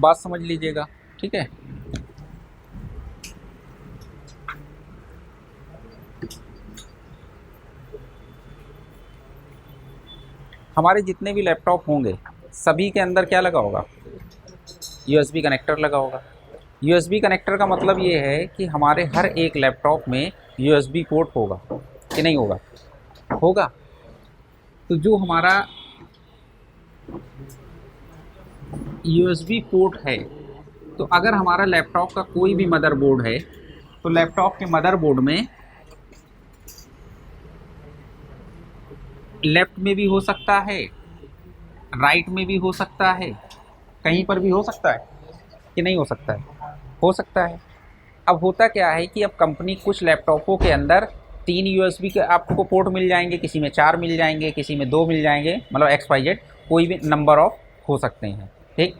बात समझ लीजिएगा, ठीक है। हमारे जितने भी लैपटॉप होंगे सभी के अंदर क्या लगा होगा, यूएसबी कनेक्टर लगा होगा। यूएसबी कनेक्टर का मतलब ये है कि हमारे हर एक लैपटॉप में यूएसबी पोर्ट होगा कि नहीं होगा, होगा। तो जो हमारा यूएसबी पोर्ट है, तो अगर हमारा लैपटॉप का कोई भी मदरबोर्ड है तो लैपटॉप के मदरबोर्ड में लेफ्ट में भी हो सकता है, राइट में भी हो सकता है, कहीं पर भी हो सकता है कि नहीं हो सकता है, हो सकता है। अब होता क्या है कि अब कंपनी कुछ लैपटॉपों के अंदर 3 यूएसबी के आपको पोर्ट मिल जाएंगे, किसी में 4 मिल जाएंगे, किसी में 2 मिल जाएंगे, मतलब XYZ कोई भी नंबर ऑफ हो सकते हैं, ठीक,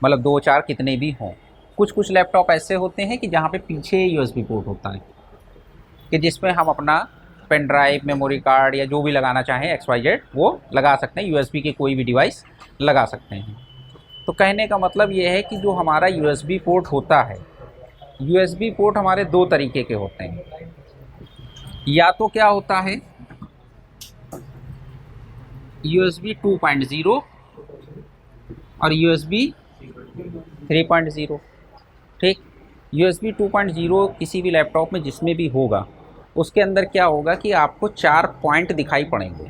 मतलब 2 4 कितने भी हों। कुछ कुछ लैपटॉप ऐसे होते हैं कि जहाँ पे पीछे यूएसबी पोर्ट होता है कि जिसमें हम अपना पेन ड्राइव, मेमोरी कार्ड या जो भी लगाना चाहें XYZ वो लगा सकते हैं, यूएसबी के कोई भी डिवाइस लगा सकते हैं। तो कहने का मतलब ये है कि जो हमारा यूएसबी पोर्ट होता है, यूएसबी पोर्ट हमारे 2 तरीके के होते हैं। या तो क्या होता है यूएसबी 2.0 और यूएसबी 3.0, ठीक। यूएसबी 2.0 किसी भी लैपटॉप में जिसमें भी होगा उसके अंदर क्या होगा कि आपको 4 पॉइंट दिखाई पड़ेंगे,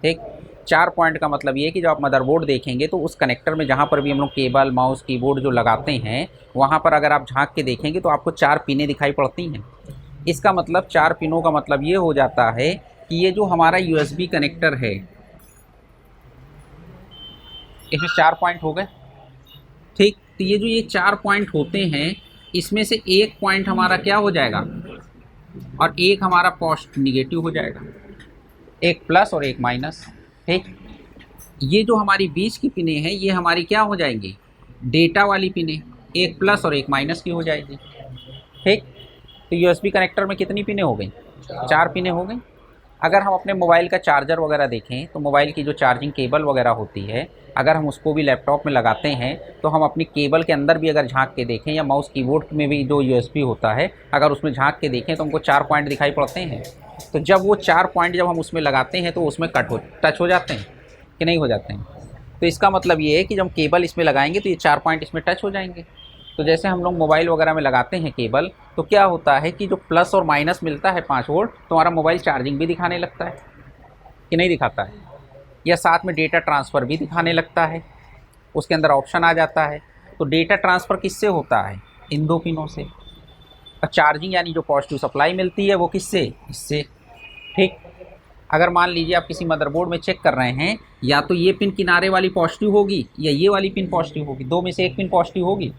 ठीक। 4 पॉइंट का मतलब ये है कि जब आप मदरबोर्ड देखेंगे तो उस कनेक्टर में जहाँ पर भी हम लोग केबल, माउस, कीबोर्ड जो लगाते हैं वहाँ पर अगर आप झांक के देखेंगे तो आपको 4 पिनें दिखाई पड़ती हैं। इसका मतलब 4 पिनों का मतलब ये हो जाता है कि ये जो हमारा यूएसबी कनेक्टर है इसमें 4 पॉइंट हो गए, ठीक। तो ये जो ये 4 पॉइंट होते हैं इसमें से एक पॉइंट हमारा क्या हो जाएगा और एक हमारा पॉजिटिव निगेटिव हो जाएगा, एक प्लस और एक माइनस, ठीक। ये जो हमारी बीच की पिनें हैं ये हमारी क्या हो जाएंगी, डेटा वाली पिनें, एक प्लस और एक माइनस की हो जाएगी, ठीक। तो यूएसबी कनेक्टर में कितनी पिनें हो गई, 4 पिनें हो गई। अगर हम अपने मोबाइल का चार्जर वगैरह देखें तो मोबाइल की जो चार्जिंग केबल वगैरह होती है अगर हम उसको भी लैपटॉप में लगाते हैं तो हम अपनी केबल के अंदर भी अगर झांक के देखें या माउस कीबोर्ड में भी जो यूएसबी होता है अगर उसमें झांक के देखें तो हमको 4 पॉइंट दिखाई पड़ते हैं। तो जब वो 4 पॉइंट जब हम उसमें लगाते हैं तो उसमें टच हो जाते हैं कि नहीं हो जाते हैं। तो इसका मतलब ये है कि जब केबल इसमें लगाएंगे तो ये 4 पॉइंट इसमें टच हो जाएंगे। तो जैसे हम लोग मोबाइल वगैरह में लगाते हैं केबल तो क्या होता है कि जो प्लस और माइनस मिलता है 5 वोल्ट तो हमारा मोबाइल चार्जिंग भी दिखाने लगता है कि नहीं दिखाता है, या साथ में डेटा ट्रांसफ़र भी दिखाने लगता है, उसके अंदर ऑप्शन आ जाता है। तो डेटा ट्रांसफ़र किससे होता है, इन 2 पिनों से, और चार्जिंग यानी जो पॉजिटिव सप्लाई मिलती है वो किससे, इससे, ठीक। अगर मान लीजिए आप किसी मदरबोर्ड में चेक कर रहे हैं या तो ये पिन किनारे वाली पॉजिटिव होगी या ये वाली पिन पॉजिटिव होगी, 2 में से एक पिन पॉजिटिव होगी।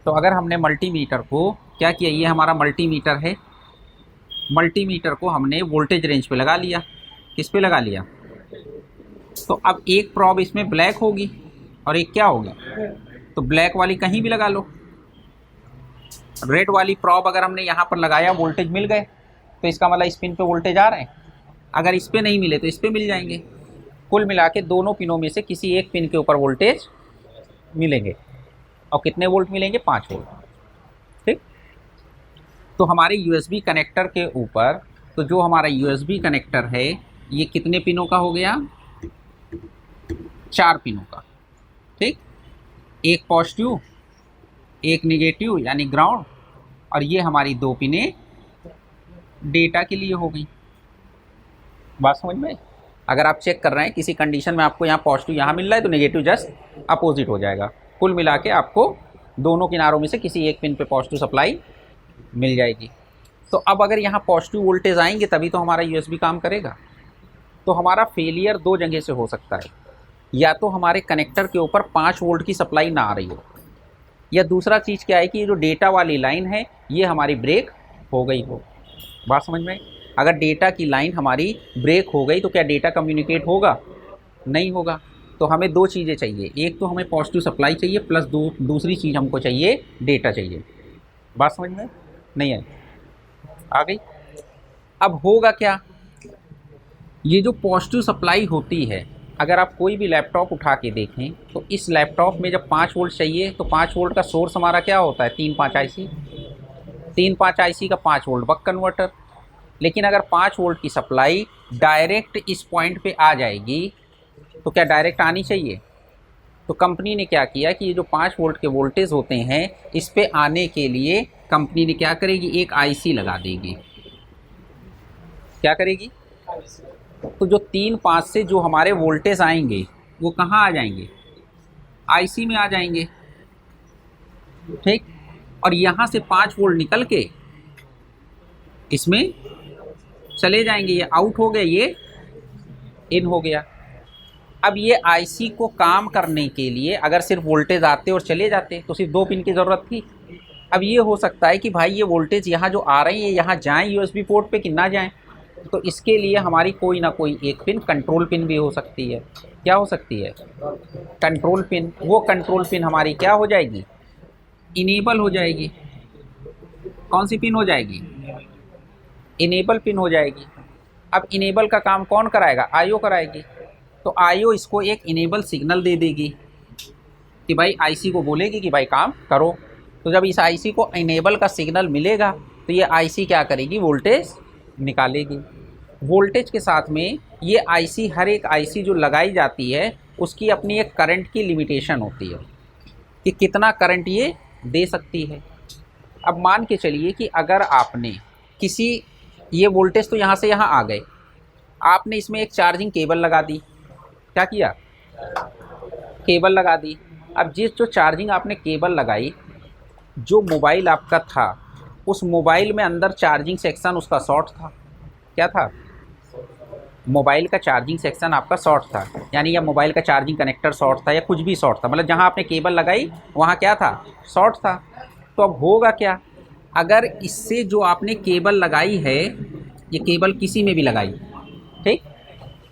तो अगर हमने मल्टीमीटर को क्या किया, ये हमारा मल्टीमीटर है, मल्टीमीटर को हमने वोल्टेज रेंज पे लगा लिया, किस पे लगा लिया, तो अब एक प्रॉब इसमें ब्लैक होगी और एक क्या होगी, तो ब्लैक वाली कहीं भी लगा लो। रेड वाली प्रॉब अगर हमने यहाँ पर लगाया वोल्टेज मिल गए तो इसका मतलब इस पिन पे वोल्टेज आ रहे हैं, अगर इस पे नहीं मिले तो इस पे मिल जाएंगे। कुल मिला के दोनों पिनों में से किसी एक पिन के ऊपर वोल्टेज मिलेंगे और कितने वोल्ट मिलेंगे, 5 वोल्ट, ठीक। तो हमारे यूएसबी कनेक्टर के ऊपर, तो जो हमारा यूएसबी कनेक्टर है ये कितने पिनों का हो गया, 4 पिनों का, ठीक। एक पॉजिटिव, एक निगेटिव यानी ग्राउंड, और ये हमारी 2 पिनें डेटा के लिए हो गई। बात समझ में, अगर आप चेक कर रहे हैं किसी कंडीशन में आपको यहाँ पॉजिटिव यहाँ मिल रहा है तो नेगेटिव जस्ट अपोजिट हो जाएगा। कुल मिला के आपको दोनों किनारों में से किसी एक पिन पे पॉजिटिव सप्लाई मिल जाएगी। तो अब अगर यहाँ पॉजिटिव वोल्टेज आएंगे तभी तो हमारा यूएसबी काम करेगा। तो हमारा फेलियर 2 जगह से हो सकता है, या तो हमारे कनेक्टर के ऊपर 5 वोल्ट की सप्लाई ना आ रही हो, या दूसरा चीज़ क्या है कि ये जो डेटा वाली लाइन है ये हमारी ब्रेक हो गई हो। बात समझ में, अगर डेटा की लाइन हमारी ब्रेक हो गई तो क्या डेटा कम्युनिकेट होगा, नहीं होगा। तो हमें 2 चीज़ें चाहिए, एक तो हमें पॉजिटिव सप्लाई चाहिए प्लस दूसरी चीज़ हमको चाहिए डेटा चाहिए। बात समझ में नहीं आई, आ गई। अब होगा क्या, ये जो पॉजिटिव सप्लाई होती है अगर आप कोई भी लैपटॉप उठा के देखें तो इस लैपटॉप में जब 5 वोल्ट चाहिए तो 5 वोल्ट का सोर्स हमारा क्या होता है, 3-5 आईसी, 3-5 आईसी का 5 वोल्ट बक कन्वर्टर। लेकिन अगर 5 वोल्ट की सप्लाई डायरेक्ट इस पॉइंट पे आ जाएगी तो क्या डायरेक्ट आनी चाहिए? तो कंपनी ने क्या किया कि ये जो 5 वोल्ट के वोल्टेज होते हैं इस पे आने के लिए कंपनी ने क्या करेगी, एक आईसी लगा देगी। क्या करेगी? तो जो 3-5 से जो हमारे वोल्टेज आएंगे वो कहाँ आ जाएंगे, आईसी में आ जाएंगे, ठीक। और यहाँ से 5 वोल्ट निकल के इसमें चले जाएंगे, ये आउट हो गया, ये इन हो गया। अब ये आईसी को काम करने के लिए अगर सिर्फ वोल्टेज आते और चले जाते तो सिर्फ 2 पिन की ज़रूरत थी। अब ये हो सकता है कि भाई ये वोल्टेज यहाँ जो आ रही है यहाँ जाएँ यूएसबी पोर्ट पे कि ना जाएँ, तो इसके लिए हमारी कोई ना कोई एक पिन कंट्रोल पिन भी हो सकती है। क्या हो सकती है? Control pin. वो कंट्रोल पिन हमारी क्या हो जाएगी, इनेबल हो जाएगी। कौन सी पिन हो जाएगी? इनेबल पिन हो जाएगी। अब इनेबल का काम कौन कराएगा, आईओ कराएगी। तो आईओ इसको एक इनेबल सिग्नल दे देगी कि भाई आईसी को बोलेगी कि भाई काम करो। तो जब इस आईसी को इनेबल का सिग्नल मिलेगा तो ये आईसी क्या करेगी, वोल्टेज निकालेगी। वोल्टेज के साथ में ये आईसी, हर एक आईसी जो लगाई जाती है उसकी अपनी एक करंट की लिमिटेशन होती है कि कितना करंट ये दे सकती है। अब मान के चलिए कि अगर आपने किसी, ये वोल्टेज तो यहाँ से यहाँ आ गए, आपने इसमें एक चार्जिंग केबल लगा दी। क्या किया? केबल लगा दी। अब जिस जो चार्जिंग आपने केबल लगाई, जो मोबाइल आपका था उस मोबाइल में अंदर चार्जिंग सेक्शन उसका शॉर्ट था। क्या था? मोबाइल का चार्जिंग सेक्शन आपका शॉर्ट था, यानी या मोबाइल का चार्जिंग कनेक्टर शॉर्ट था या कुछ भी शॉर्ट था, मतलब जहाँ आपने केबल लगाई वहाँ क्या था, शॉर्ट था। तो अब होगा क्या, अगर इससे जो आपने केबल लगाई है, ये केबल किसी में भी लगाई, ठीक।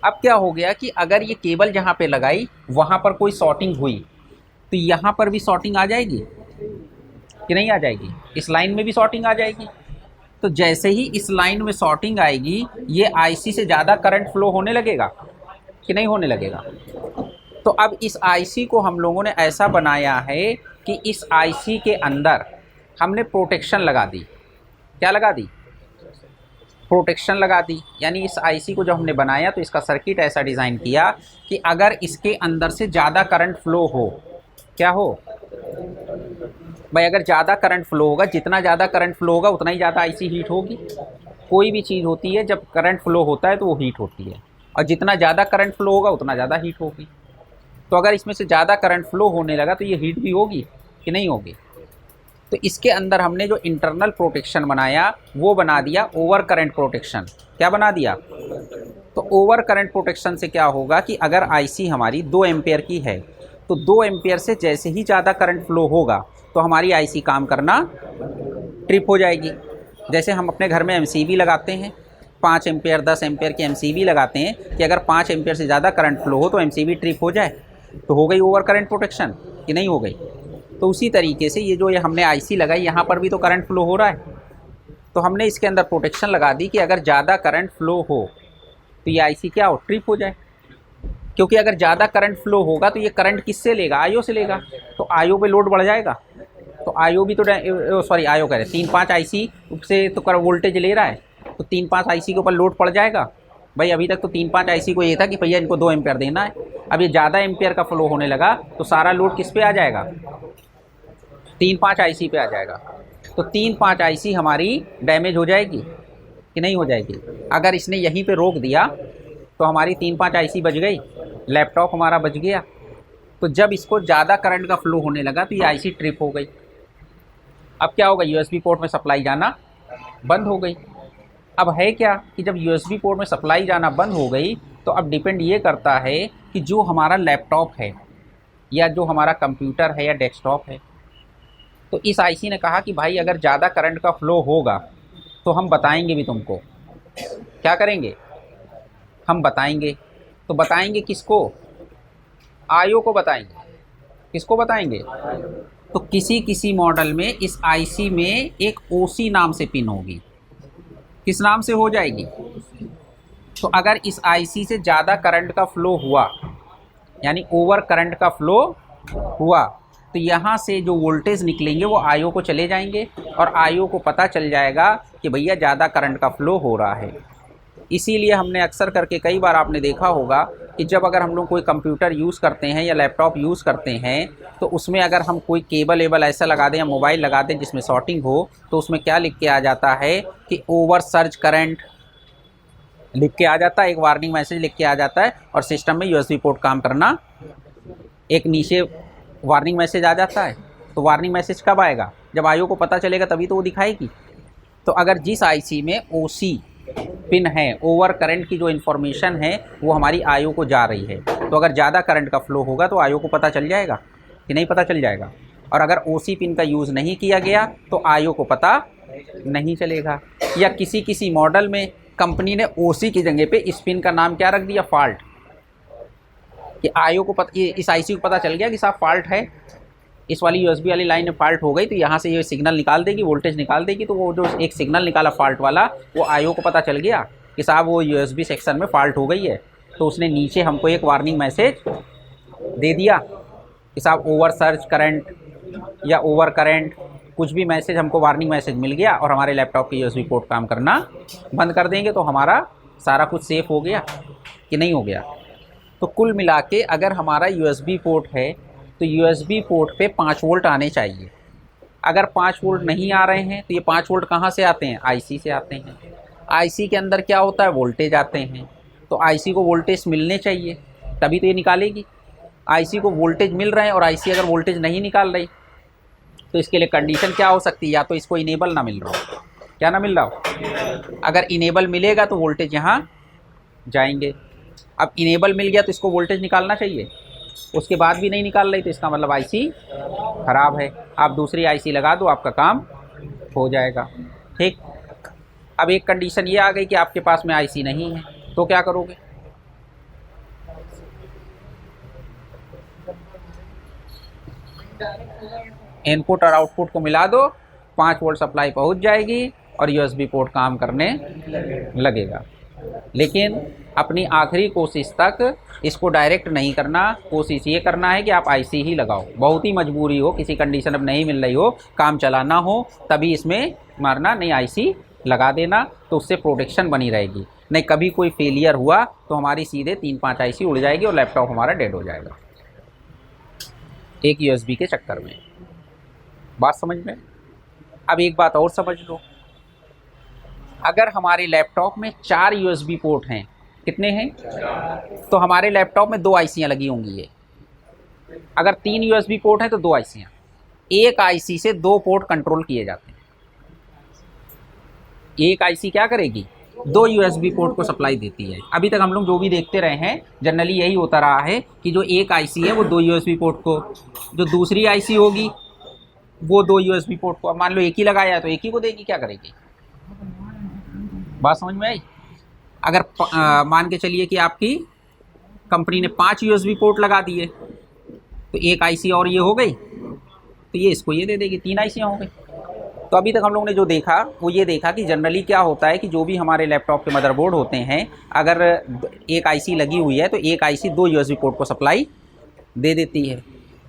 अब क्या हो गया कि अगर ये केबल जहाँ पे लगाई वहाँ पर कोई शॉर्टिंग हुई तो यहाँ पर भी शॉर्टिंग आ जाएगी कि नहीं आ जाएगी? इस लाइन में भी शॉर्टिंग आ जाएगी। तो जैसे ही इस लाइन में शॉर्टिंग आएगी ये आईसी से ज़्यादा करंट फ्लो होने लगेगा कि नहीं होने लगेगा? तो अब इस आईसी को हम लोगों ने ऐसा बनाया है कि इस आईसी के अंदर हमने प्रोटेक्शन लगा दी। क्या लगा दी? प्रोटेक्शन लगा दी। यानी इस आईसी को जब हमने बनाया तो इसका सर्किट ऐसा डिज़ाइन किया कि अगर इसके अंदर से ज़्यादा करंट फ्लो हो, क्या हो भाई, अगर ज़्यादा करंट फ्लो होगा, जितना ज़्यादा करंट फ्लो होगा उतना ही ज़्यादा आईसी हीट होगी। कोई भी चीज़ होती है जब करंट फ्लो होता है तो वो हीट होती है, और जितना ज़्यादा करंट फ्लो होगा उतना ज़्यादा हीट होगी। तो अगर इसमें से ज़्यादा करंट फ्लो होने लगा तो ये हीट भी होगी कि नहीं होगी? तो इसके अंदर हमने जो इंटरनल प्रोटेक्शन बनाया वो बना दिया ओवर करंट प्रोटेक्शन। क्या बना दिया? तो ओवर करंट प्रोटेक्शन से क्या होगा कि अगर आईसी हमारी 2 एम्पेयर की है तो 2 एम्पेयर से जैसे ही ज़्यादा करंट फ्लो होगा तो हमारी आईसी काम करना ट्रिप हो जाएगी। जैसे हम अपने घर में एमसीबी लगाते हैं, 5 एम्पेयर 10 एम्पेयर की एमसीबी लगाते हैं कि अगर 5 एम्पेयर से ज़्यादा करंट फ्लो हो तो एमसीबी ट्रिप हो जाए, तो हो गई ओवर करंट प्रोटेक्शन कि नहीं हो गई? तो उसी तरीके से ये जो हमने आईसी लगाई यहाँ पर भी तो करंट फ्लो हो रहा है, तो हमने इसके अंदर प्रोटेक्शन लगा दी कि अगर ज़्यादा करंट फ्लो हो तो ये आईसी क्या हो, ट्रिप हो जाए। क्योंकि अगर ज़्यादा करंट फ्लो होगा तो ये करंट किससे लेगा, आईओ से लेगा, तो आईओ पे लोड बढ़ जाएगा। तो आईओ भी तो आईओ कह रहे 3-5 आईसी से तो वोल्टेज ले रहा है, तो 3-5 आईसी के ऊपर लोड पड़ जाएगा। भाई अभी तक तो 3-5 आईसी को ये था कि भैया इनको 2 एम्पेयर देना है, अब ये ज़्यादा एम्पेयर का फ्लो होने लगा तो सारा लोड किस पे आ जाएगा, 3-5 आईसी पे आ जाएगा। तो 3-5 आईसी हमारी डैमेज हो जाएगी कि नहीं हो जाएगी? अगर इसने यहीं पे रोक दिया तो हमारी 3-5 आईसी बच गई, लैपटॉप हमारा बच गया। तो जब इसको ज़्यादा करंट का फ्लो होने लगा तो ये आईसी ट्रिप हो गई। अब क्या होगा, यूएसबी पोर्ट में सप्लाई जाना बंद हो गई। अब है क्या कि जब यूएसबी पोर्ट में सप्लाई जाना बंद हो गई तो अब डिपेंड ये करता है कि जो हमारा लैपटॉप है या जो हमारा कंप्यूटर है या डेस्कटॉप है, तो इस आईसी ने कहा कि भाई अगर ज़्यादा करंट का फ्लो होगा तो हम बताएंगे भी तुमको। क्या करेंगे, हम बताएंगे। तो बताएंगे किसको, आईओ को बताएंगे। किसको बताएंगे? तो किसी किसी मॉडल में इस आईसी में एक ओसी नाम से पिन होगी। किस नाम से हो जाएगी? तो अगर इस आईसी से ज़्यादा करंट का फ्लो हुआ यानी ओवर करंट का फ्लो हुआ, तो यहाँ से जो वोल्टेज निकलेंगे वो आईओ को चले जाएंगे और आईओ को पता चल जाएगा कि भैया ज़्यादा करंट का फ्लो हो रहा है। इसीलिए हमने अक्सर करके कई बार आपने देखा होगा कि जब अगर हम लोग कोई कंप्यूटर यूज़ करते हैं या लैपटॉप यूज़ करते हैं तो उसमें अगर हम कोई केबल एबल ऐसा लगा दें या मोबाइल लगा दें जिसमें शॉर्टिंग हो, तो उसमें क्या लिख के आ जाता है कि ओवर सर्ज करंट लिख के आ जाता है, एक वार्निंग मैसेज लिख के आ जाता है और सिस्टम में यूएसबी पोर्ट काम करना एक नीचे वार्निंग मैसेज आ जाता है। तो वार्निंग मैसेज कब आएगा? जब आईओ को पता चलेगा तभी तो वो दिखाएगी। तो अगर जिस आईसी में ओसी पिन है, ओवर करंट की जो इन्फॉर्मेशन है वो हमारी आईओ को जा रही है, तो अगर ज़्यादा करंट का फ्लो होगा तो आईओ को पता चल जाएगा कि नहीं पता चल जाएगा। और अगर ओसी पिन का यूज़ नहीं किया गया तो आईओ को पता नहीं चलेगा। या किसी किसी मॉडल में कंपनी ने ओसी की जगह पे इस पिन का नाम क्या रख दिया, फॉल्ट, कि आईओ को पता, इस आईसी को पता चल गया कि साहब फॉल्ट है, इस वाली यूएसबी वाली लाइन में फॉल्ट हो गई, तो यहाँ से ये सिग्नल निकाल देगी, वोल्टेज निकाल देगी। तो वो जो एक सिग्नल निकाला फॉल्ट वाला, वो आईओ को पता चल गया कि साहब वो यूएसबी सेक्शन में फॉल्ट हो गई है, तो उसने नीचे हमको एक वार्निंग मैसेज दे दिया कि साहब ओवर सर्ज करंट या ओवर करंट, कुछ भी मैसेज हमको वार्निंग मैसेज मिल गया और हमारे लैपटॉप के यूएसबी पोर्ट काम करना बंद कर देंगे, तो हमारा सारा कुछ सेफ हो गया कि नहीं हो गया। तो कुल मिला के अगर हमारा यूएसबी पोर्ट है तो यूएसबी पोर्ट पे 5 वोल्ट आने चाहिए। अगर 5 वोल्ट नहीं आ रहे हैं तो ये 5 वोल्ट कहाँ से आते हैं? आईसी से आते हैं। आईसी के अंदर क्या होता है? वोल्टेज आते हैं। तो आईसी को वोल्टेज मिलने चाहिए तभी तो ये निकालेगी। आईसी को वोल्टेज मिल रहे हैं और आईसी अगर वोल्टेज नहीं निकाल रही तो इसके लिए कंडीशन क्या हो सकती है? या तो इसको इनेबल ना मिल रहा हो, क्या ना मिल रहा हो, अगर इनेबल मिलेगा तो वोल्टेज यहाँ जाएंगे। अब इनेबल मिल गया तो इसको वोल्टेज निकालना चाहिए, उसके बाद भी नहीं निकाल रही तो इसका मतलब आईसी ख़राब है। आप दूसरी आईसी लगा दो, आपका काम हो जाएगा। ठीक। अब एक कंडीशन ये आ गई कि आपके पास में आईसी नहीं है, तो क्या करोगे? इनपुट और आउटपुट को मिला दो, 5 वोल्ट सप्लाई पहुंच जाएगी और यूएसबी पोर्ट काम करने लगेगा। लेकिन अपनी आखिरी कोशिश तक इसको डायरेक्ट नहीं करना, कोशिश ये करना है कि आप आईसी ही लगाओ। बहुत ही मजबूरी हो, किसी कंडीशन अब नहीं मिल रही हो, काम चलाना हो, तभी इसमें मारना, नहीं आईसी लगा देना, तो उससे प्रोटेक्शन बनी रहेगी। नहीं कभी कोई फेलियर हुआ तो हमारी सीधे 3-5 आईसी उड़ जाएगी और लैपटॉप हमारा डेड हो जाएगा एक यूएसबी के चक्कर में। बात समझ में? अब एक बात और समझ लो, अगर हमारे लैपटॉप में 4 यूएसबी पोर्ट हैं, कितने हैं? तो हमारे लैपटॉप में 2 आईसियाँ लगी होंगी ये। अगर 3 यूएसबी पोर्ट हैं तो 2 आईसियाँ, एक आईसी से 2 पोर्ट कंट्रोल किए जाते हैं। एक आईसी क्या करेगी? 2 यूएसबी पोर्ट को सप्लाई देती है। अभी तक हम लोग जो भी देखते रहे हैं जनरली यही होता रहा है कि जो एक आईसी है वो 2 यूएसबी पोर्ट को, जो दूसरी आईसी होगी वो 2 यूएसबी पोर्ट को, अब मान लो एक ही लगाया है तो एक ही को देगी, क्या करेगी? बात समझ में आई? अगर मान के चलिए कि आपकी कंपनी ने 5 यूएसबी पोर्ट लगा दिए तो एक आईसी और ये हो गई, तो ये इसको ये दे देगी, 3 आईसियाँ हो गई। तो अभी तक हम लोगों ने जो देखा वो ये देखा कि जनरली क्या होता है कि जो भी हमारे लैपटॉप के मदरबोर्ड होते हैं, अगर एक आईसी लगी हुई है तो एक आईसी 2 यूएसबी पोर्ट को सप्लाई दे देती है।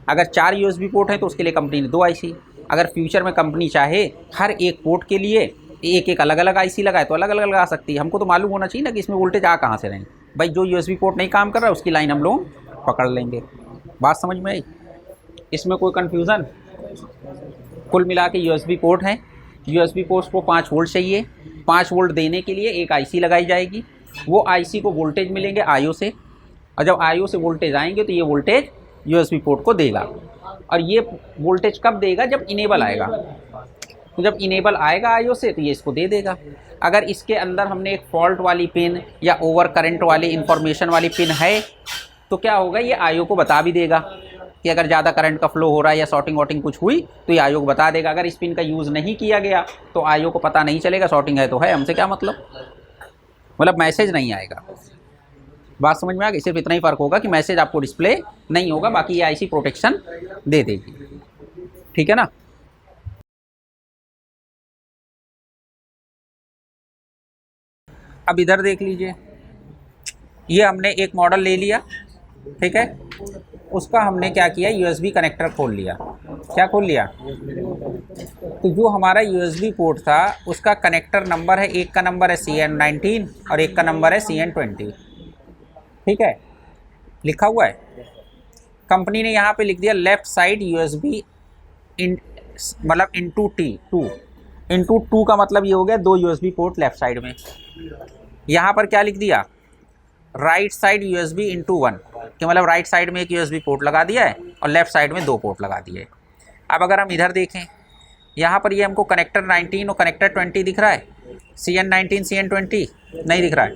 अगर 4 यूएसबी पोर्ट है तो उसके लिए कंपनी ने 2 आईसी। अगर फ्यूचर में कंपनी चाहे हर एक पोर्ट के लिए एक एक अलग अलग आईसी लगाए तो अलग अलग लगा सकती है। हमको तो मालूम होना चाहिए ना कि इसमें वोल्टेज आ कहाँ से रहे। भाई जो यूएसबी पोर्ट नहीं काम कर रहा है उसकी लाइन हम लोग पकड़ लेंगे। बात समझ में आई? इसमें कोई कन्फ्यूज़न? कुल मिला के यूएसबी पोर्ट है, यूएसबी पोर्ट को 5 वोल्ट चाहिए। 5 वोल्ट देने के लिए एक आईसी लगाई जाएगी, वो आईसी को वोल्टेज मिलेंगे आईओ से, और जब आईओ से वोल्टेज आएंगे तो ये वोल्टेज यूएसबी पोर्ट को देगा। और ये वोल्टेज कब देगा? जब इनेबल आएगा। तो जब इनेबल आएगा आईओ से तो ये इसको दे देगा। अगर इसके अंदर हमने एक फॉल्ट वाली पिन या ओवर करंट वाली इंफॉर्मेशन वाली पिन है तो क्या होगा? ये आईओ को बता भी देगा कि अगर ज़्यादा करंट का फ्लो हो रहा है या शॉर्टिंग वॉटिंग कुछ हुई तो ये आईओ को बता देगा। अगर इस पिन का यूज़ नहीं किया गया तो आईओ को पता नहीं चलेगा, शॉर्टिंग है तो है, हमसे क्या मतलब मैसेज नहीं आएगा। बात समझ में आ गई? सिर्फ इतना ही फ़र्क होगा कि मैसेज आपको डिस्प्ले नहीं होगा, बाकी ये आईसी प्रोटेक्शन दे देगी। ठीक है ना? अब इधर देख लीजिए, ये हमने एक मॉडल ले लिया, ठीक है, उसका हमने क्या किया, USB कनेक्टर खोल लिया। क्या खोल लिया? तो जो हमारा USB पोर्ट था उसका कनेक्टर नंबर है, एक का नंबर है CN19 और एक का नंबर है CN20। ठीक है, लिखा हुआ है। कंपनी ने यहाँ पे लिख दिया लेफ्ट साइड USB इन, मतलब इंटू टू का मतलब ये हो गया 2 USB पोर्ट लेफ्ट साइड में। यहाँ पर क्या लिख दिया, राइट साइड USB इंटू 1, कि मतलब राइट साइड में एक USB पोर्ट लगा दिया है और लेफ्ट साइड में 2 पोर्ट लगा दिए। अब अगर हम इधर देखें, यहाँ पर ये हमको कनेक्टर 19 और कनेक्टर 20 दिख रहा है, CN19 CN20 नहीं दिख रहा है।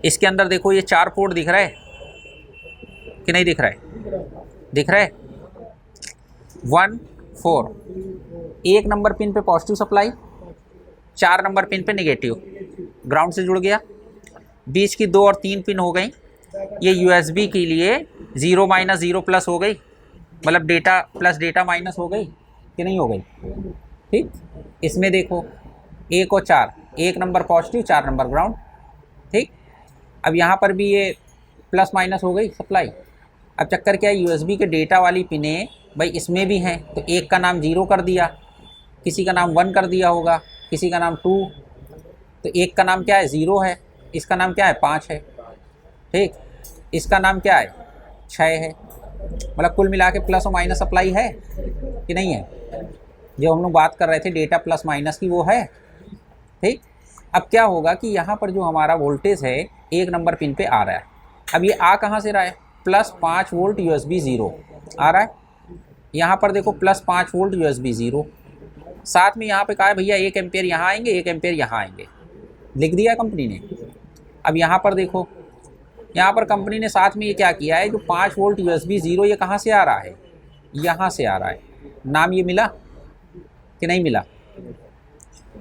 इसके अंदर देखो ये 4 पोर्ट दिख रहा है कि नहीं दिख रहा है? दिख रहा है 1 4। 1 नंबर पिन पे पॉजिटिव सप्लाई, 4 नंबर पिन पे नेगेटिव, ग्राउंड से जुड़ गया। बीच की 2 और 3 पिन हो गई, ये USB के लिए 0 माइनस 0 प्लस हो गई, मतलब डेटा प्लस डेटा माइनस हो गई कि नहीं हो गई? ठीक, इसमें देखो 1 और 4, 1 नंबर पॉजिटिव 4 नंबर ग्राउंड। ठीक, अब यहाँ पर भी ये प्लस माइनस हो गई सप्लाई। अब चक्कर क्या है, USB के डेटा वाली पिनें भाई इसमें भी हैं, तो एक का नाम 0 कर दिया, किसी का नाम 1 कर दिया होगा, किसी का नाम 2, तो एक का नाम क्या है 0 है, इसका नाम क्या है 5 है। ठीक, इसका नाम क्या है 6 है। मतलब कुल मिला के प्लस और माइनस सप्लाई है कि नहीं है? जो हम लोग बात कर रहे थे डेटा प्लस माइनस की, वो है। ठीक, अब क्या होगा कि यहाँ पर जो हमारा वोल्टेज है 1 नंबर पिन पे आ रहा है। अब ये आ कहाँ से रहा है, प्लस 5 वोल्ट USB 0 आ रहा है। यहाँ पर देखो प्लस 5 वोल्ट USB 0, साथ में यहाँ पे कहा है भैया 1 एम्पेयर यहाँ आएंगे, 1 एम्पेयर यहाँ आएंगे, लिख दिया कंपनी ने। अब यहाँ पर देखो, यहाँ पर कंपनी ने साथ में ये क्या किया है, जो 5 वोल्ट USB 0 ये कहाँ से आ रहा है, यहाँ से आ रहा है। नाम ये मिला कि नहीं मिला?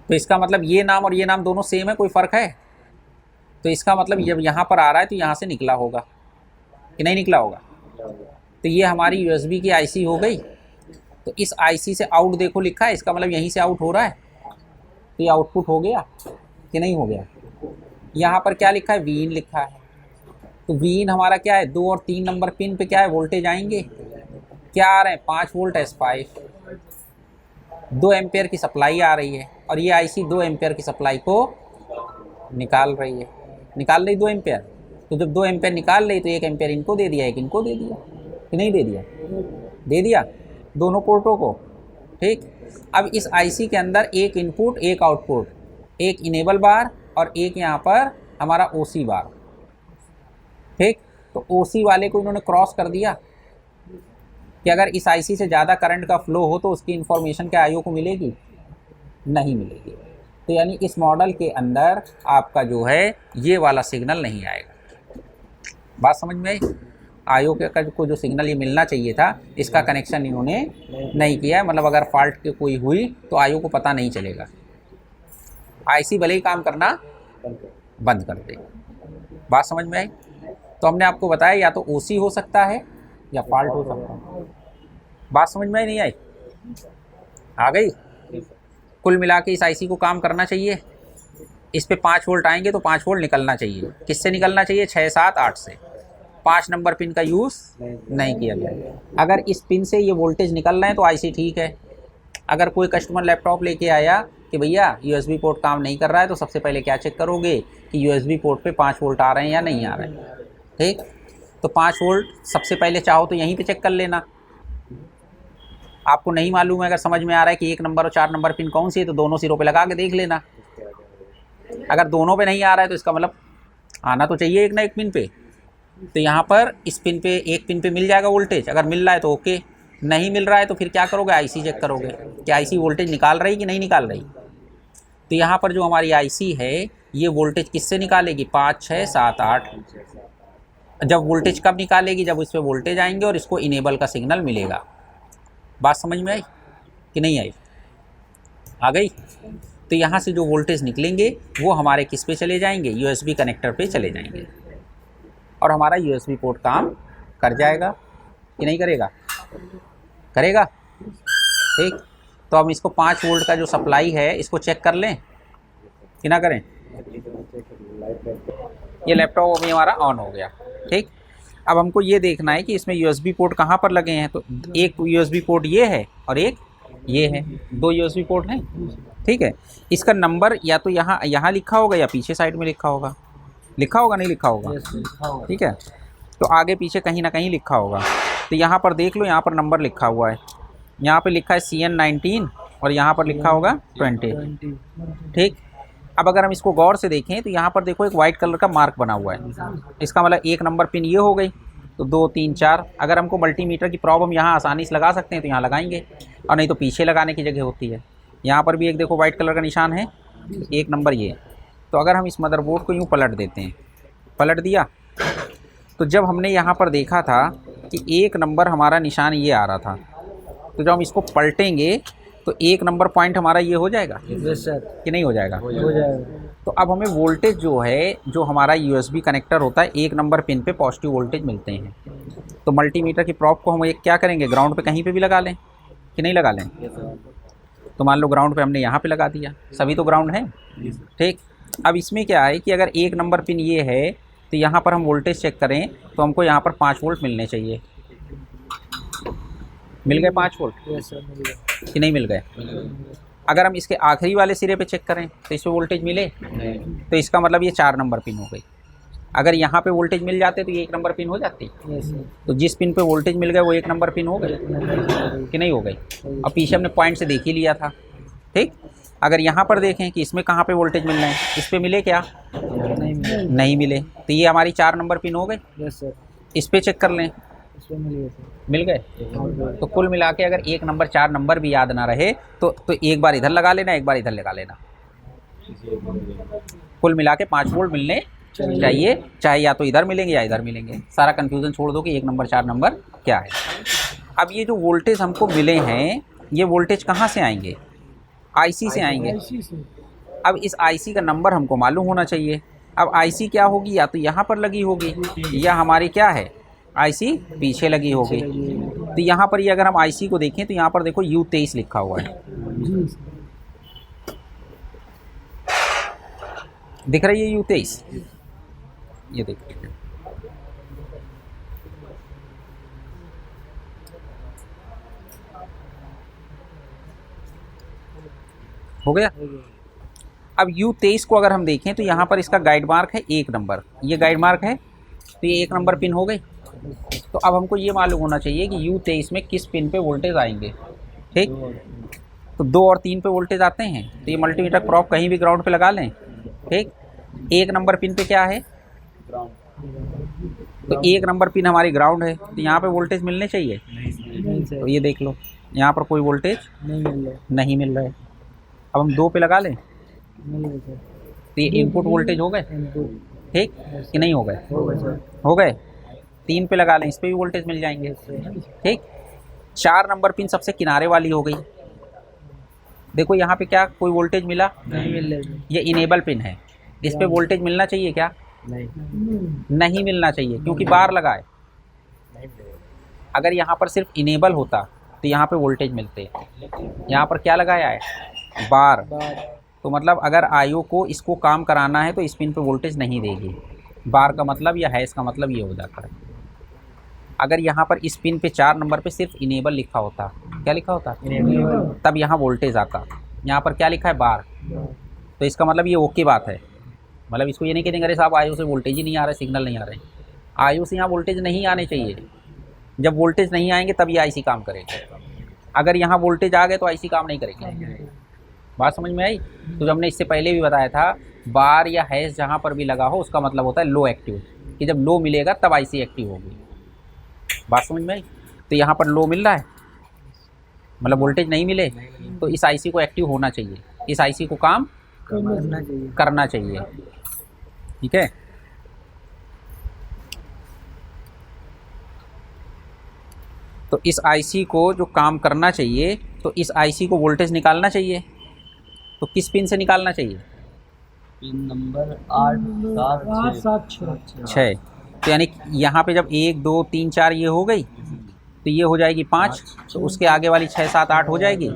तो इसका मतलब ये नाम और ये नाम दोनों सेम है, कोई फ़र्क है? तो इसका मतलब जब यहाँ पर आ रहा है तो यहाँ से निकला होगा कि नहीं निकला होगा? तो ये हमारी USB की IC हो गई। तो इस IC से आउट देखो लिखा है, इसका मतलब यहीं से आउट हो रहा है, तो ये आउटपुट हो गया कि नहीं हो गया? यहाँ पर क्या लिखा है, Vin लिखा है। तो Vin हमारा क्या है, 2 और 3 नंबर पिन पे क्या है, वोल्टेज आएंगे, क्या आ रहे हैं 5 वोल्ट S5, 2 एम्पेयर की सप्लाई आ रही है, और ये IC 2 एम्पेयर की सप्लाई को निकाल रही है, निकाल रही 2 एम्पेयर। तो जब 2 एम्पेयर निकाल रही तो 1 एम्पेयर इनको दे दिया, 1 इनको दे दिया कि नहीं दे दिया? दे दिया दोनों पोर्टों को। ठीक, अब इस IC के अंदर एक इनपुट एक आउटपुट, एक इनेबल बार और एक यहाँ पर हमारा OC बार। ठीक, तो OC वाले को इन्होंने क्रॉस कर दिया कि अगर इस IC से ज़्यादा करंट का फ्लो हो तो उसकी इन्फॉर्मेशन क्या IO को मिलेगी? नहीं मिलेगी। तो यानी इस मॉडल के अंदर आपका जो है ये वाला सिग्नल नहीं आएगा। बात समझ में आई? IO के को जो सिग्नल ये मिलना चाहिए था, इसका कनेक्शन इन्होंने नहीं किया है। मतलब अगर फॉल्ट के कोई हुई तो IO को पता नहीं चलेगा, IC भले ही काम करना बंद कर दे। बात समझ में आई? तो हमने आपको बताया या तो OC हो सकता है या फॉल्ट हो सकता है। बात समझ में आई नहीं आई? आ गई? कुल मिला के इस IC को काम करना चाहिए, इस पे 5 वोल्ट आएंगे तो 5 वोल्ट निकलना चाहिए। किससे निकलना चाहिए? 6 7 8 से। 5 नंबर पिन का यूज़ नहीं किया गया। अगर इस पिन से ये वोल्टेज निकल रहे हैं तो IC ठीक है। अगर कोई कस्टमर लैपटॉप लेके आया कि भैया USB पोर्ट काम नहीं कर रहा है, तो सबसे पहले क्या चेक करोगे कि USB पोर्ट पे 5 वोल्ट आ रहे हैं या नहीं आ रहे हैं। ठीक, तो 5 वोल्ट सबसे पहले चाहो तो यहीं पे चेक कर लेना। आपको नहीं मालूम है, अगर समझ में आ रहा है कि 1 नंबर और 4 नंबर पिन कौन सी है, तो दोनों सिरों पे लगा के देख लेना। अगर दोनों पे नहीं आ रहा है तो इसका मतलब आना तो चाहिए एक ना एक पिन पे। तो यहाँ पर इस पिन पे, एक पिन पे मिल जाएगा वोल्टेज। अगर मिल रहा है तो ओके, नहीं मिल रहा है तो फिर क्या करोगे, IC चेक करोगे कि IC वोल्टेज निकाल रही कि नहीं निकाल रही। तो यहाँ पर जो हमारी IC है ये वोल्टेज किससे निकालेगी, 5 6 7 8। जब वोल्टेज कब निकालेगी, जब इस पर वोल्टेज आएंगे और इसको इनेबल का सिग्नल मिलेगा। बात समझ में आई कि नहीं आई? आ गई? तो यहाँ से जो वोल्टेज निकलेंगे वो हमारे किस पे चले जाएंगे, USB कनेक्टर पे चले जाएंगे, और हमारा USB पोर्ट काम कर जाएगा कि नहीं करेगा? करेगा। ठीक, तो अब इसको 5 वोल्ट का जो सप्लाई है इसको चेक कर लें कि ना करें। ये लैपटॉप अभी हमारा ऑन हो गया। ठीक, अब हमको ये देखना है कि इसमें यूएसबी पोर्ट कहाँ पर लगे हैं। तो एक यूएसबी पोर्ट ये है और एक ये है, 2 यूएसबी पोर्ट हैं, ठीक है। इसका नंबर या तो यहाँ लिखा होगा या पीछे साइड में लिखा होगा, नहीं लिखा होगा, ठीक है। तो आगे पीछे कहीं ना कहीं लिखा होगा। तो यहाँ पर देख लो, यहाँ पर नंबर लिखा हुआ है, यहाँ पे लिखा है CN19 और यहाँ पर लिखा होगा 20, ठीक। अब अगर हम इसको गौर से देखें तो यहाँ पर देखो एक वाइट कलर का मार्क बना हुआ है, इसका मतलब 1 नंबर पिन ये हो गई। तो 2 3 4, अगर हमको मल्टीमीटर की प्रॉब हम यहाँ आसानी से लगा सकते हैं तो यहाँ लगाएंगे, और नहीं तो पीछे लगाने की जगह होती है। यहाँ पर भी एक देखो वाइट कलर का निशान है, 1 नंबर ये। तो अगर हम इस मदरबोर्ड को यूँ पलट देते हैं, पलट दिया, तो जब हमने यहाँ पर देखा था कि 1 नंबर हमारा निशान ये आ रहा था, तो जब हम इसको पलटेंगे तो 1 नंबर पॉइंट हमारा ये हो जाएगा कि नहीं हो जाएगा? हो जाएगा। तो अब हमें वोल्टेज जो है, जो हमारा यूएसबी कनेक्टर होता है, 1 नंबर पिन पे पॉजिटिव वोल्टेज मिलते हैं। तो मल्टीमीटर की प्रॉब को हम एक क्या करेंगे, ग्राउंड पे कहीं पे भी लगा लें कि नहीं लगा लें? तो मान लो ग्राउंड पे हमने यहाँ पे लगा दिया, सभी तो ग्राउंड है, ठीक। अब इसमें क्या है कि अगर 1 नंबर पिन ये है तो यहाँ पर हम वोल्टेज चेक करें तो हमको यहाँ पर 5 वोल्ट मिलने चाहिए। मिल गए 5 वोल्ट कि नहीं मिल गए? अगर हम इसके आखिरी वाले सिरे पे चेक करें तो इसमें वोल्टेज मिले, तो इसका मतलब ये 4 नंबर पिन हो गई। अगर यहाँ पे वोल्टेज मिल जाते तो ये 1 नंबर पिन हो जाती। तो जिस पिन पे वोल्टेज मिल गए वो 1 नंबर पिन हो गए कि नहीं हो गई? और पीछे हमने पॉइंट से देख ही लिया था, ठीक। अगर यहाँ पर देखें कि इसमें कहाँ पे वोल्टेज मिल रहे हैं, इस पे मिले क्या? नहीं मिले। तो ये हमारी 4 नंबर पिन हो गई। इस पे चेक कर लें, मिल गए। तो कुल मिला के अगर 1 नंबर 4 नंबर भी याद ना रहे तो एक बार इधर लगा लेना, एक बार इधर लगा लेना। कुल मिला के 5 वोल्ट मिलने चाहिए, चाहे या तो इधर मिलेंगे या इधर मिलेंगे। सारा कन्फ्यूज़न छोड़ दो कि 1 नंबर 4 नंबर क्या है। अब ये जो वोल्टेज हमको मिले हैं, ये वोल्टेज कहाँ से आएंगे? आईसी से आएंगे। अब इस आईसी का नंबर हमको मालूम होना चाहिए। अब आईसी क्या होगी, या तो यहाँ पर लगी होगी या हमारी क्या है, आईसी पीछे लगी होगी। तो यहाँ पर ये अगर हम आईसी को देखें तो यहाँ पर देखो U23 लिखा हुआ है, दिख रही है U23, ये देखिए। हो गया। अब U23 को अगर हम देखें तो यहाँ पर इसका गाइड मार्क है 1 नंबर, ये गाइड मार्क है, तो ये 1 नंबर पिन हो गई। तो अब हमको ये मालूम होना चाहिए कि U23 में किस पिन पे वोल्टेज आएंगे, ठीक। तो 2 और 3 पे वोल्टेज आते हैं, तो ये मल्टीमीटर प्रॉब कहीं भी ग्राउंड पे लगा लें, ठीक। 1 नंबर पिन पे क्या है, तो 1 नंबर पिन हमारी ग्राउंड है, तो यहाँ पे वोल्टेज मिलने चाहिए। तो ये देख लो, यहाँ पर कोई वोल्टेज नहीं मिल रहा है। अब हम 2 पे लगा लें, तो ये इनपुट वोल्टेज हो गए, ठीक कि नहीं हो गए? हो गए। 3 पे लगा लें, इस पे भी वोल्टेज मिल जाएंगे, ठीक। 4 नंबर पिन सबसे किनारे वाली हो गई। देखो यहाँ पे क्या कोई वोल्टेज मिला? नहीं मिल रहा। ये इनेबल पिन है, इस पे वोल्टेज मिलना चाहिए क्या? नहीं मिलना चाहिए, क्योंकि बार लगा है। अगर यहाँ पर सिर्फ इनेबल होता तो यहाँ पे वोल्टेज मिलते। यहाँ पर क्या लगाया है? बार। तो मतलब अगर आईओ को इसको काम कराना है तो इस पिन पे वोल्टेज नहीं देगी। बार का मतलब या हैश का मतलब ये हो जाता है। अगर यहाँ पर इस पिन पे 4 नंबर पे सिर्फ इनेबल लिखा होता, क्या लिखा होता? इनेबल, तब यहाँ वोल्टेज आता। यहाँ पर क्या लिखा है? बार। तो इसका मतलब ये ओके बात है। मतलब इसको ये नहीं कहेंगे अरे साहब आईओ से वोल्टेज ही नहीं आ रहा है, सिग्नल नहीं आ रहे। आईओ से यहाँ वोल्टेज नहीं आने चाहिए। जब वोल्टेज नहीं आएंगे तब ये आईसी काम करेगा। अगर यहाँ वोल्टेज आ गए तो आईसी काम नहीं करेगी। बात समझ में आई? तो जब हमने इससे पहले भी बताया था, बार या हैश जहाँ पर भी लगा हो उसका मतलब होता है लो एक्टिव, कि जब लो मिलेगा तब आईसी एक्टिव होगी। बात समझ में आई? तो यहाँ पर लो मिल रहा है, मतलब वोल्टेज नहीं मिले, तो इस आईसी को एक्टिव होना चाहिए, इस आईसी को काम करना चाहिए, ठीक है। तो इस आईसी को जो काम करना चाहिए, तो इस आईसी को वोल्टेज निकालना चाहिए। तो किस पिन से निकालना चाहिए? Pin number 8 7 6। तो यानी यहाँ पे जब 1 2 3 4 ये हो गई, तो ये हो जाएगी 5, तो उसके आगे वाली 6 7 8 हो जाएगी।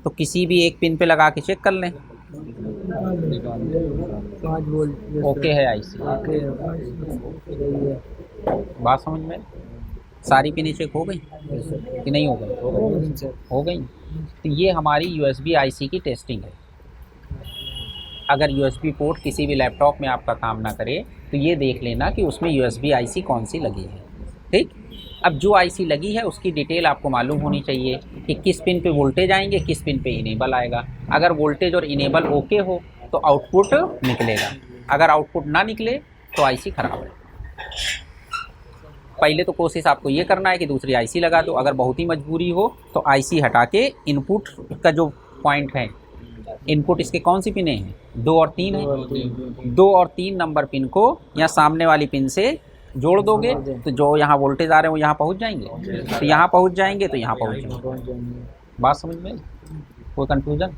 तो किसी भी एक पिन पे लगा के चेक कर लें। 5 वोल्ट ओके है आईसी, ओके बात समझ में? सारी पिनें चेक हो गई कि नहीं हो गई? हो गई। तो ये हमारी यूएसबी आईसी की टेस्टिंग है। अगर यूएसबी पोर्ट किसी भी लैपटॉप में आपका काम ना करे तो ये देख लेना कि उसमें यूएसबी आईसी कौन सी लगी है। ठीक, अब जो आईसी लगी है उसकी डिटेल आपको मालूम होनी चाहिए कि किस पिन पे वोल्टेज आएंगे, किस पिन पे इनेबल आएगा। अगर वोल्टेज और इनेबल ओके हो तो आउटपुट निकलेगा, अगर आउटपुट ना निकले तो आईसी ख़राब है। पहले तो कोशिश आपको ये करना है कि दूसरी आईसी लगा दो। अगर बहुत ही मजबूरी हो तो आईसी हटा के इनपुट का जो पॉइंट है, इनपुट इसके कौन सी पिनें हैं, 2 और 3 है, 2 और 3 नंबर पिन को या सामने वाली पिन से जोड़ दोगे तो जो यहाँ वोल्टेज आ रहे हैं वो यहाँ पहुँच जाएंगे, तो यहाँ पहुँच जाएंगे तो यहाँ पहुँच जाएंगे। बात समझ में? कोई कन्फ्यूजन?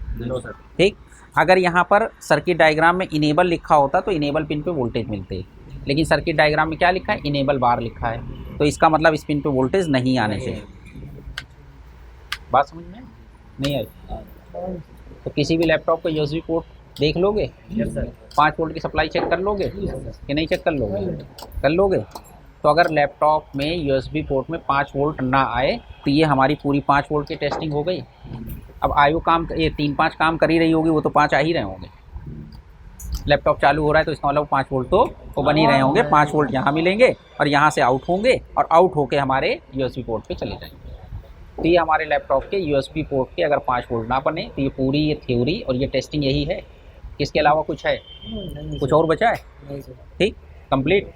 ठीक, अगर यहाँ पर सर्किट डायग्राम में इनेबल लिखा होता तो इनेबल पिन पे वोल्टेज मिलते, लेकिन सर्किट डायग्राम में क्या लिखा है, इनेबल बार लिखा है, तो इसका मतलब इस पिन पे वोल्टेज नहीं आने चाहिए। बात समझ में नहीं आई? तो किसी भी लैपटॉप का यूएसबी पोर्ट देख लोगे, 5 वोल्ट की सप्लाई चेक कर लोगे कि नहीं चेक कर लोगे? कर लोगे। तो अगर लैपटॉप में यूएसबी पोर्ट में 5 वोल्ट ना आए तो ये हमारी पूरी 5 वोल्ट की टेस्टिंग हो गई। अब आयु काम, ये 3-5 काम कर ही रही होगी, वो तो 5 आ ही रहे होंगे। लैपटॉप चालू हो रहा है तो इसका मतलब 5 वोल्ट तो बन ही रहे होंगे। 5 वोल्ट यहाँ मिलेंगे और यहाँ से आउट होंगे और आउट होके हमारे यूएसबी पोर्ट पे चले जाएंगे। तो ये हमारे लैपटॉप के यूएसबी पोर्ट के अगर 5 वोल्ट ना बने तो ये पूरी ये थ्योरी और ये टेस्टिंग यही है। इसके अलावा कुछ है? कुछ और बचा है? ठीक, कंप्लीट।